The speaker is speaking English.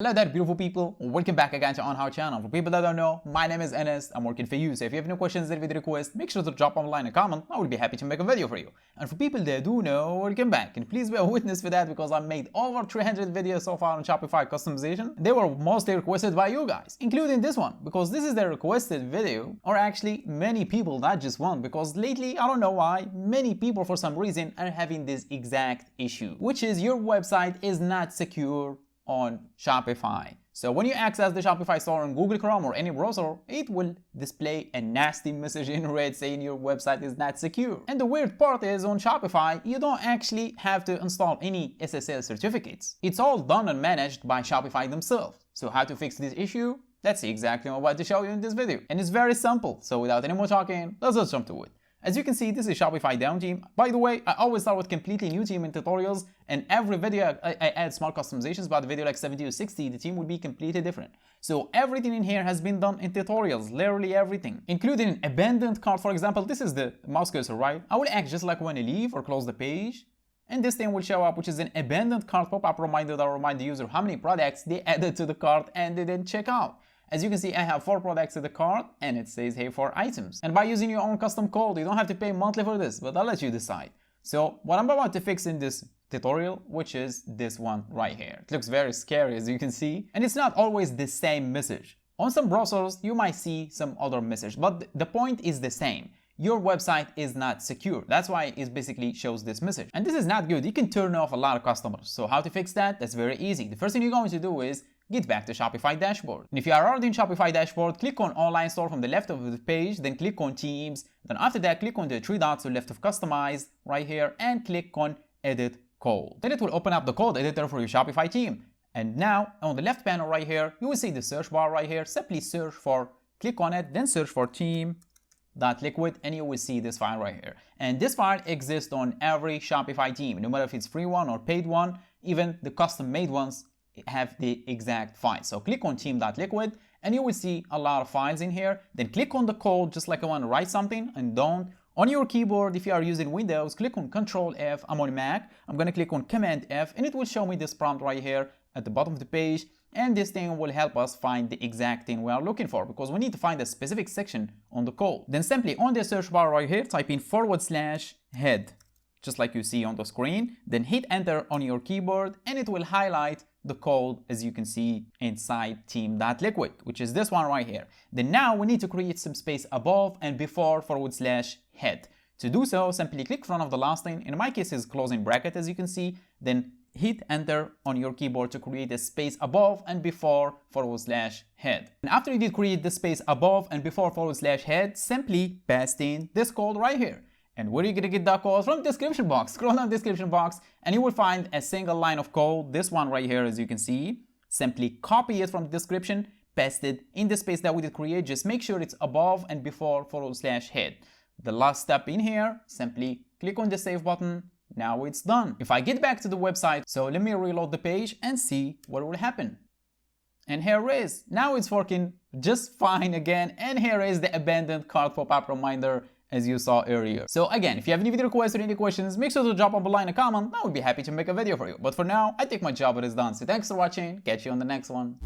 Hello there beautiful people, welcome back again to our channel. For people that don't know, my name is Enes, I'm working for you. So if you have any questions or video requests, make sure to drop online a comment, I will be happy to make a video for you. And for people that do know, welcome back. And please be a witness for that because I made over 300 videos so far on Shopify customization. They were mostly requested by you guys, including this one, because this is the requested video, or actually many people, not just one, because lately, I don't know why, many people for some reason are having this exact issue, which is your website is not secure on Shopify. So when you access the Shopify store on Google Chrome or any browser, it will display a nasty message in red saying your website is not secure. And the weird part is on Shopify, you don't actually have to install any SSL certificates. It's all done and managed by Shopify themselves. So how to fix this issue? That's exactly what I'm about to show you in this video. And it's very simple. So without any more talking, let's just jump to it. As you can see, this is Shopify down team. By the way, I always start with completely new team in tutorials, and every video I add small customizations, but the video like 70 or 60, the team will be completely different. So everything in here has been done in tutorials, literally everything, including an abandoned cart. For example, this is the mouse cursor, right? I will act just like when I leave or close the page, and this thing will show up, which is an abandoned cart pop-up reminder that will remind the user how many products they added to the cart and they didn't check out. As you can see, I have 4 products in the cart and it says hey 4 items. And by using your own custom code, you don't have to pay monthly for this, but I'll let you decide. So what I'm about to fix in this tutorial, which is this one right here. It looks very scary as you can see, and it's not always the same message. On some browsers, you might see some other message, but the point is the same. Your website is not secure. That's why it basically shows this message. And this is not good. You can turn off a lot of customers. So how to fix that? That's very easy. The first thing you're going to do is get back to Shopify dashboard. And if you are already in Shopify dashboard, click on online store from the left of the page, then click on themes. Then after that, click on the 3 dots to the left of customize right here and click on edit code. Then it will open up the code editor for your Shopify theme. And now on the left panel right here, you will see the search bar right here. Simply search for, click on it, then search for theme.liquid and you will see this file right here. And this file exists on every Shopify theme, no matter if it's free one or paid one, even the custom made ones have the exact file. So click on theme.liquid and you will see a lot of files in here. Then click on the code just like I want to write something and don't. On your keyboard, if you are using Windows, click on Control F. I'm on Mac. I'm going to click on Command F and it will show me this prompt right here at the bottom of the page. And this thing will help us find the exact thing we are looking for because we need to find a specific section on the code. Then simply on the search bar right here, type in /head, just like you see on the screen. Then hit enter on your keyboard and it will highlight the code as you can see inside theme.liquid, which is this one right here. Then now we need to create some space above and before /head. To do so, simply click in front of the last thing. In my case, is closing bracket as you can see. Then hit enter on your keyboard to create a space above and before /head. And after you did create the space above and before /head, simply paste in this code right here. And where are you going to get that code? From the description box. Scroll down the description box and you will find a single line of code. This one right here, as you can see. Simply copy it from the description, paste it in the space that we did create. Just make sure it's above and before /head. The last step in here, simply click on the save button. Now it's done. If I get back to the website, so let me reload the page and see what will happen. And here it is. Now it's working just fine again. And here is the abandoned cart pop-up reminder as you saw earlier. So again, if you have any video requests or any questions, make sure to drop them below in a comment. I would be happy to make a video for you. But for now, I think my job is done. So thanks for watching. Catch you on the next one.